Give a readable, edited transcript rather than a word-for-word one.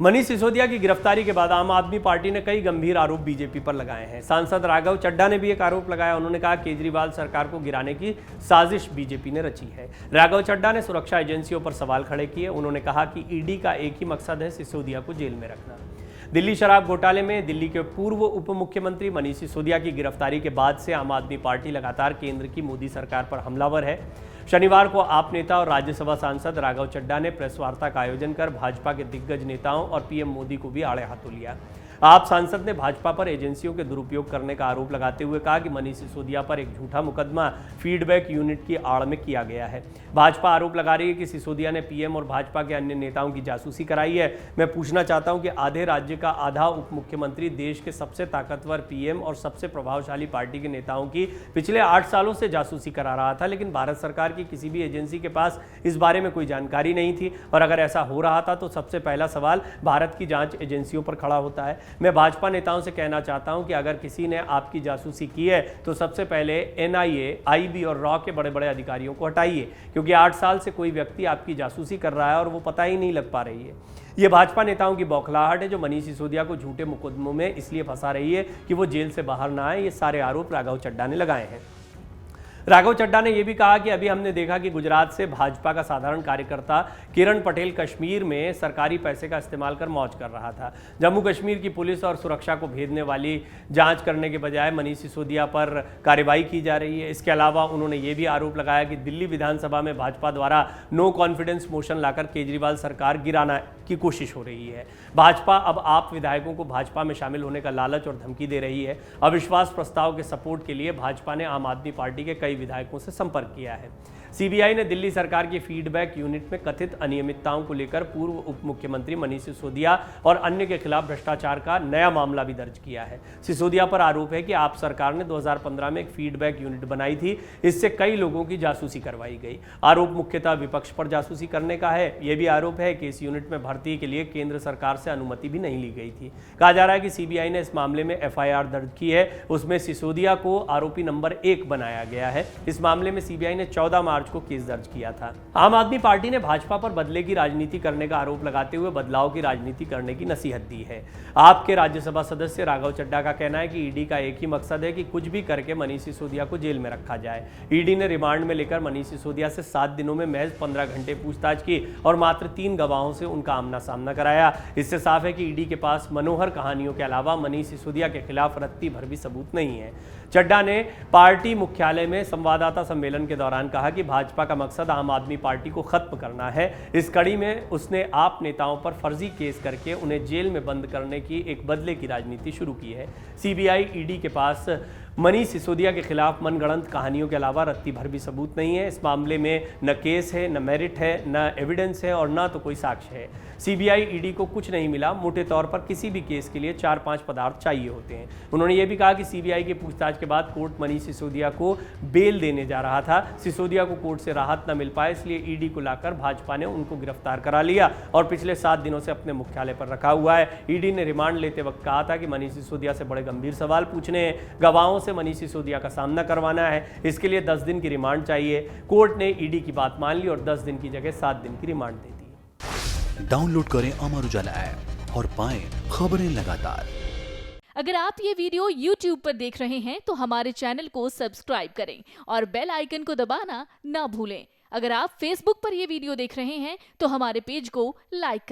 मनीष सिसोदिया की गिरफ्तारी के बाद आम आदमी पार्टी ने कई गंभीर आरोप बीजेपी पर लगाए हैं। सांसद राघव चड्ढा ने भी एक आरोप लगाया। उन्होंने कहा केजरीवाल सरकार को गिराने की साजिश बीजेपी ने रची है। राघव चड्ढा ने सुरक्षा एजेंसियों पर सवाल खड़े किए। उन्होंने कहा कि ईडी का एक ही मकसद है, सिसोदिया को जेल में रखना। दिल्ली शराब घोटाले में दिल्ली के पूर्व उप मुख्यमंत्री मनीष सिसोदिया की गिरफ्तारी के बाद से आम आदमी पार्टी लगातार केंद्र की मोदी सरकार पर हमलावर है। शनिवार को आप नेता और राज्यसभा सांसद राघव चड्ढा ने प्रेस वार्ता का आयोजन कर भाजपा के दिग्गज नेताओं और पीएम मोदी को भी आड़े हाथों लिया। आप सांसद ने भाजपा पर एजेंसियों के दुरुपयोग करने का आरोप लगाते हुए कहा कि मनीष सिसोदिया पर एक झूठा मुकदमा फीडबैक यूनिट की आड़ में किया गया है। भाजपा आरोप लगा रही है कि सिसोदिया ने पीएम और भाजपा के अन्य नेताओं की जासूसी कराई है। मैं पूछना चाहता हूं कि आधे राज्य का आधा उप मुख्यमंत्री देश के सबसे ताकतवर पीएम और सबसे प्रभावशाली पार्टी के नेताओं की पिछले 8 सालों से जासूसी करा रहा था, लेकिन भारत सरकार की किसी भी एजेंसी के पास इस बारे में कोई जानकारी नहीं थी। और अगर ऐसा हो रहा था तो सबसे पहला सवाल भारत की जांच एजेंसियों पर खड़ा होता है। मैं भाजपा नेताओं से कहना चाहता हूं कि अगर किसी ने आपकी जासूसी की है तो सबसे पहले एनआईए, आईबी और रॉ के बड़े बड़े अधिकारियों को हटाइए, क्योंकि 8 साल से कोई व्यक्ति आपकी जासूसी कर रहा है और वो पता ही नहीं लग पा रही है। ये भाजपा नेताओं की बौखलाहट है जो मनीष सिसोदिया को झूठे मुकदमों में इसलिए फंसा रही है कि वो जेल से बाहर ना आए। ये सारे आरोप राघव चड्ढा ने लगाए हैं। राघव चड्ढा ने यह भी कहा कि अभी हमने देखा कि गुजरात से भाजपा का साधारण कार्यकर्ता किरण पटेल कश्मीर में सरकारी पैसे का इस्तेमाल कर मौज कर रहा था। जम्मू कश्मीर की पुलिस और सुरक्षा को भेदने वाली जांच करने के बजाय मनीष सिसोदिया पर कार्रवाई की जा रही है। इसके अलावा उन्होंने ये भी आरोप लगाया कि दिल्ली विधानसभा में भाजपा द्वारा नो कॉन्फिडेंस मोशन लाकर केजरीवाल सरकार गिराना की कोशिश हो रही है। भाजपा अब आप विधायकों को भाजपा में शामिल होने का लालच और धमकी दे रही है। अविश्वास प्रस्ताव के सपोर्ट के लिए भाजपा ने आम आदमी पार्टी के कई विधायकों से संपर्क किया है। सीबीआई ने दिल्ली सरकार की फीडबैक यूनिट में कथित अनियमितताओं को लेकर पूर्व उप मुख्यमंत्री मनीष सिसोदिया और अन्य के खिलाफ भ्रष्टाचार का नया मामला भी दर्ज किया है। सिसोदिया पर आरोप है कि आप सरकार ने 2015 में एक फीडबैक यूनिट बनाई थी। इससे कई लोगों की जासूसी करवाई गई। आरोप मुख्यतः विपक्ष पर जासूसी करने का है। यह भी आरोप है कि इस यूनिट में भर्ती के लिए केंद्र सरकार से अनुमति भी नहीं ली गई थी। कहा जा रहा है कि सीबीआई ने इस मामले में एफआईआर दर्ज की है। उसमें सिसोदिया को आरोपी नंबर 1 बनाया गया है। इस मामले में सीबीआई ने 14 मार्च को केस दर्ज किया था। आम आदमी पार्टी ने भाजपा पर बदले की राजनीति करने का आरोप लगाते हुए बदलाव की राजनीति करने की नसीहत दी है। आपके राज्यसभा सदस्य राघव चड्ढा का कहना है कि ईडी का एक ही मकसद है कि कुछ भी करके मनीष सिसोदिया को जेल में रखा जाए। ईडी ने रिमांड में लेकर मनीष सिसोदिया से 7 दिनों में महज 15 घंटे पूछताछ की और मात्र 3 गवाहों से उनका आमना सामना कराया। इससे साफ है कि ईडी के पास मनोहर कहानियों के अलावा मनीष सिसोदिया के खिलाफ रत्ती भर भी सबूत नहीं है। चड्ढा ने पार्टी मुख्यालय में संवाददाता सम्मेलन के दौरान कहा कि भाजपा का मकसद आम आदमी पार्टी को खत्म करना है। इस कड़ी में उसने आप नेताओं पर फर्जी केस करके उन्हें जेल में बंद करने की एक बदले की राजनीति शुरू की है। सीबीआई ईडी के पास मनीष सिसोदिया के खिलाफ मनगढ़ंत कहानियों के अलावा रत्ती भर भी सबूत नहीं है। इस मामले में न केस है, न मेरिट है, न एविडेंस है और न तो कोई साक्ष्य है। सीबीआई ईडी को कुछ नहीं मिला। मोटे तौर पर किसी भी केस के लिए 4-5 पदार्थ चाहिए होते हैं। उन्होंने ये भी कहा कि सीबीआई की पूछताछ के बाद कोर्ट मनीष सिसोदिया को बेल देने जा रहा था। सिसोदिया को कोर्ट से राहत न मिल पाए, इसलिए ईडी को लाकर भाजपा ने उनको गिरफ्तार करा लिया और पिछले 7 दिनों से अपने मुख्यालय पर रखा हुआ है। ईडी ने रिमांड लेते वक्त कहा था कि मनीष सिसोदिया से बड़े गंभीर सवाल पूछने हैं, गवाहों से मनीष सिसोदिया का सामना करवाना है। इसके लिए 10 दिन की रिमांड चाहिए। कोर्ट ने ईडी की बात मान ली और 10 दिन की जगह 7 दिन की रिमांड दे दी। डाउनलोड करें अमर उजाला ऐप और पाएं खबरें लगातार। अगर आप ये वीडियो YouTube पर देख रहे हैं तो हमारे चैनल को सब्सक्राइब करें और बेल आइकन को दबाना ना भूलें। अगर आप Facebook पर ये वीडियो देख रहे हैं तो हमारे पेज को लाइक करें।